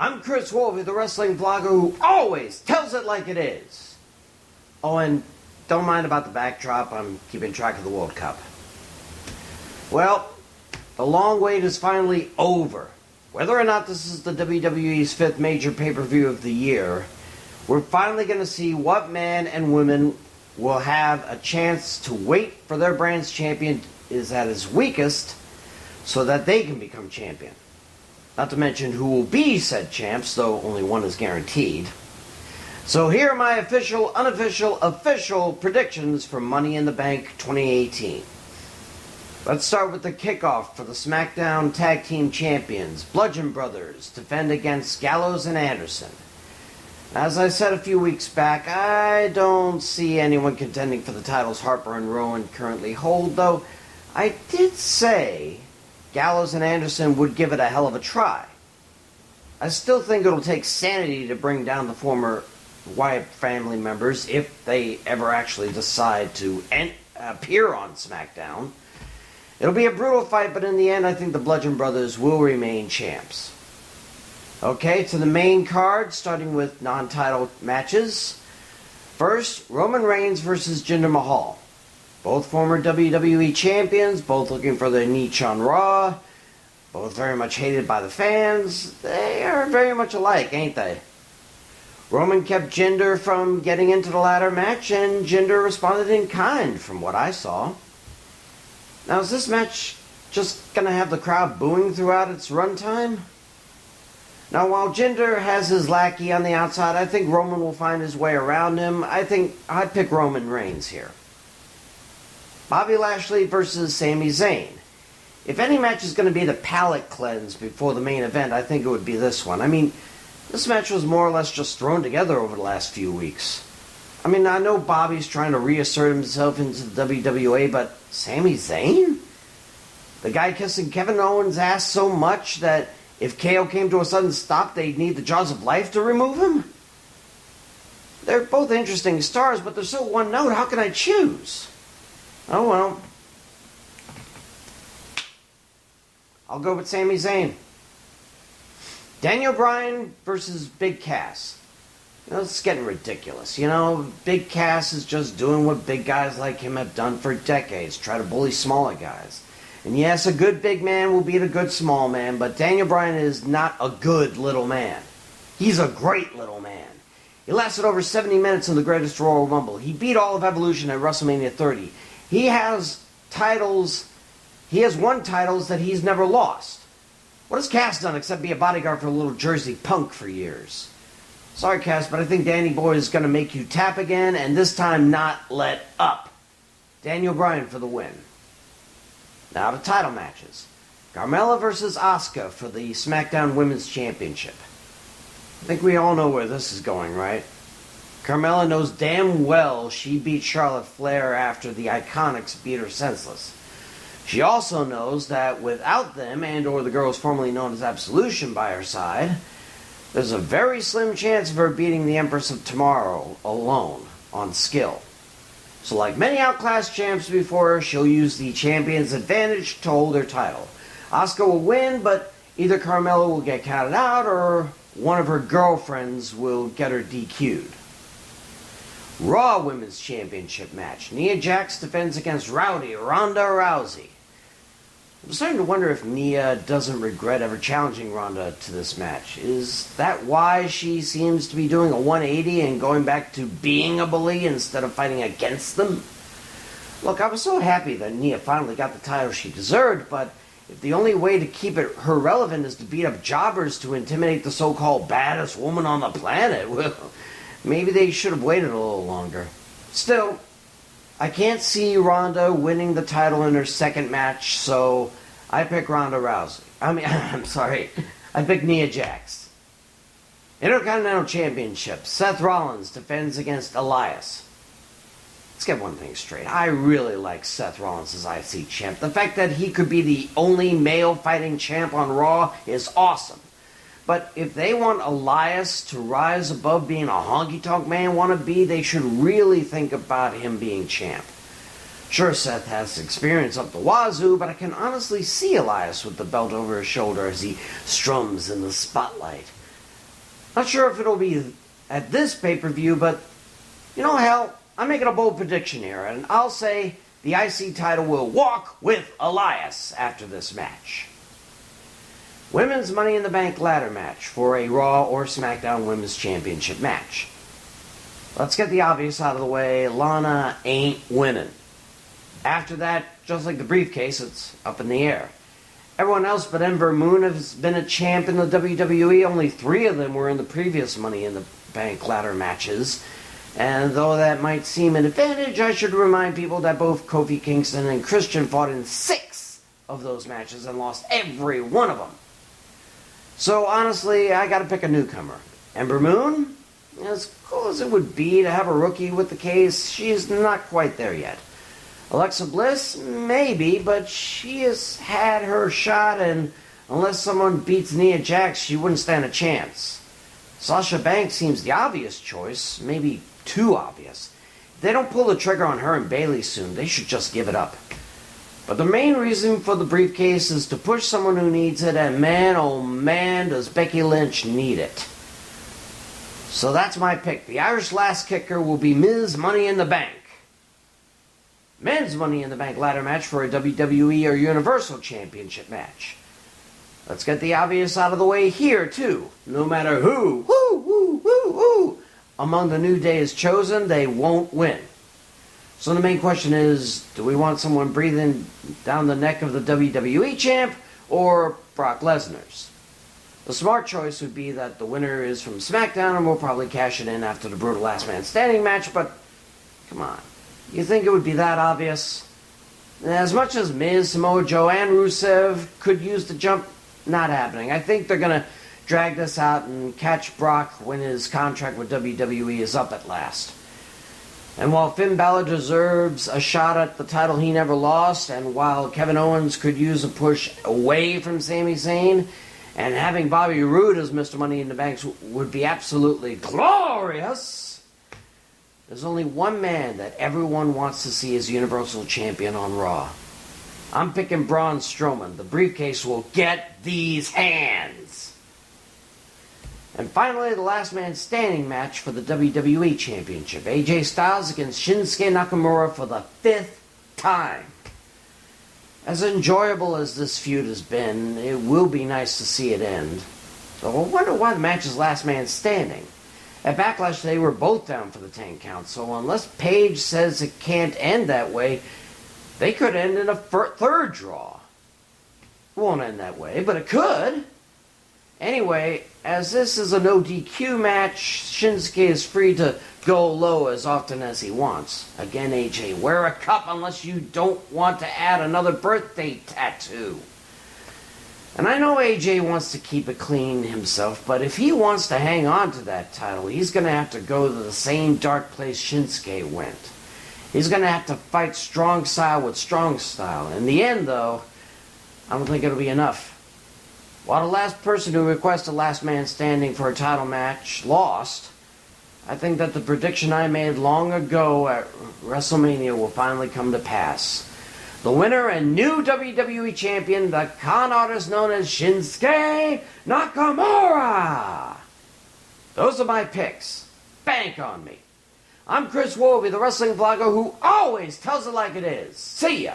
I'm Chris Wolvie, the wrestling vlogger who always tells it like it is. Oh, and don't mind about the backdrop, I'm keeping track of the World Cup. Well, the long wait is finally over. Whether or not this is the WWE's 5th major pay-per-view of the year, we're finally going to see what men and women will have a chance to wait for their brand's champion is at his weakest so that they can become champion. Not to mention who will be said champs, though only one is guaranteed. So here are my official, unofficial, official predictions for Money in the Bank 2018. Let's start with the kickoff for the SmackDown Tag Team Champions. Bludgeon Brothers defend against Gallows and Anderson. As I said a few weeks back, I don't see anyone contending for the titles Harper and Rowan currently hold, though I did say Gallows and Anderson would give it a hell of a try. I still think it'll take sanity to bring down the former Wyatt family members if they ever actually decide to appear on SmackDown. It'll be a brutal fight, but in the end, I think the Bludgeon Brothers will remain champs. Okay, to the main card, starting with non-title matches. First, Roman Reigns versus Jinder Mahal. Both former WWE champions, both looking for their niche on Raw, both very much hated by the fans. They are very much alike, ain't they? Roman kept Jinder from getting into the ladder match, and Jinder responded in kind, from what I saw. Now, is this match just going to have the crowd booing throughout its runtime? Now, while Jinder has his lackey on the outside, I think Roman will find his way around him. I think I'd pick Roman Reigns here. Bobby Lashley versus Sami Zayn. If any match is going to be the palate cleanse before the main event, I think it would be this one. I mean, this match was more or less just thrown together over the last few weeks. I mean, I know Bobby's trying to reassert himself into the WWA, but Sami Zayn? The guy kissing Kevin Owens' ass so much that if KO came to a sudden stop, they'd need the jaws of life to remove him? They're both interesting stars, but they're so one note, how can I choose? Oh well. I'll go with Sami Zayn. Daniel Bryan versus Big Cass. You know, it's getting ridiculous. You know, Big Cass is just doing what big guys like him have done for decades. Try to bully smaller guys. And yes, a good big man will beat a good small man, but Daniel Bryan is not a good little man. He's a great little man. He lasted over 70 minutes in the Greatest Royal Rumble. He beat all of Evolution at WrestleMania 30. He has titles, he has won titles that he's never lost. What has Cass done except be a bodyguard for a little Jersey punk for years? Sorry, Cass, but I think Danny Boy is going to make you tap again, and this time not let up. Daniel Bryan for the win. Now to title matches. Carmella versus Asuka for the SmackDown Women's Championship. I think we all know where this is going, right? Carmella knows damn well she beat Charlotte Flair after the Iconics beat her senseless. She also knows that without them and or the girls formerly known as Absolution by her side, there's a very slim chance of her beating the Empress of Tomorrow alone on skill. So like many outclassed champs before her, she'll use the champion's advantage to hold her title. Asuka will win, but either Carmella will get counted out or one of her girlfriends will get her DQ'd. Raw Women's Championship match. Nia Jax defends against Rowdy Ronda Rousey. I'm starting to wonder if Nia doesn't regret ever challenging Ronda to this match. Is that why she seems to be doing a 180 and going back to being a bully instead of fighting against them? Look, I was so happy that Nia finally got the title she deserved, but if the only way to keep her relevant is to beat up jobbers to intimidate the so-called baddest woman on the planet, well, maybe they should have waited a little longer. Still, I can't see Ronda winning the title in her second match, so I pick Ronda Rousey. I pick Nia Jax. Intercontinental Championship. Seth Rollins defends against Elias. Let's get one thing straight. I really like Seth Rollins as IC champ. The fact that he could be the only male fighting champ on Raw is awesome. But if they want Elias to rise above being a honky-tonk man wannabe, they should really think about him being champ. Sure, Seth has experience up the wazoo, but I can honestly see Elias with the belt over his shoulder as he strums in the spotlight. Not sure if it'll be at this pay-per-view, but you know, hell, I'm making a bold prediction here, and I'll say the IC title will walk with Elias after this match. Women's Money in the Bank ladder match for a Raw or SmackDown Women's Championship match. Let's get the obvious out of the way. Lana ain't winning. After that, just like the briefcase, it's up in the air. Everyone else but Ember Moon has been a champ in the WWE. Only 3 of them were in the previous Money in the Bank ladder matches. And though that might seem an advantage, I should remind people that both Kofi Kingston and Christian fought in 6 of those matches and lost every one of them. So honestly, I gotta pick a newcomer. Ember Moon? As cool as it would be to have a rookie with the case, she's not quite there yet. Alexa Bliss? Maybe, but she has had her shot, and unless someone beats Nia Jax, she wouldn't stand a chance. Sasha Banks seems the obvious choice, maybe too obvious. If they don't pull the trigger on her and Bayley soon, they should just give it up. But the main reason for the briefcase is to push someone who needs it, and man, oh man, does Becky Lynch need it. So that's my pick. The Irish Lass Kicker will be Ms. Money in the Bank. Men's Money in the Bank ladder match for a WWE or Universal Championship match. Let's get the obvious out of the way here, too. No matter who among the New Day is chosen, they won't win. So the main question is, do we want someone breathing down the neck of the WWE champ or Brock Lesnar's? The smart choice would be that the winner is from SmackDown and we'll probably cash it in after the brutal last man standing match, but come on. You think it would be that obvious? As much as Miz, Samoa Joe, and Rusev could use the jump, not happening. I think they're going to drag this out and catch Brock when his contract with WWE is up at last. And while Finn Balor deserves a shot at the title he never lost, and while Kevin Owens could use a push away from Sami Zayn, and having Bobby Roode as Mr. Money in the Bank would be absolutely glorious, there's only one man that everyone wants to see as Universal Champion on Raw. I'm picking Braun Strowman. The briefcase will get these hands. And finally, the last man standing match for the WWE Championship. AJ Styles against Shinsuke Nakamura for the 5th time. As enjoyable as this feud has been, it will be nice to see it end. So I wonder why the match is last man standing. At Backlash, they were both down for the 10 count, so unless Paige says it can't end that way, they could end in a third draw. It won't end that way, but it could. Anyway, as this is a no DQ match, Shinsuke is free to go low as often as he wants. Again, AJ, wear a cup unless you don't want to add another birthday tattoo. And I know AJ wants to keep it clean himself, but if he wants to hang on to that title, he's going to have to go to the same dark place Shinsuke went. He's going to have to fight strong style with strong style. In the end, though, I don't think it'll be enough. While the last person who requested last man standing for a title match lost, I think that the prediction I made long ago at WrestleMania will finally come to pass. The winner and new WWE champion, the con artist known as Shinsuke Nakamura. Those are my picks. Bank on me. I'm Chris Wolvie, the wrestling vlogger who always tells it like it is. See ya.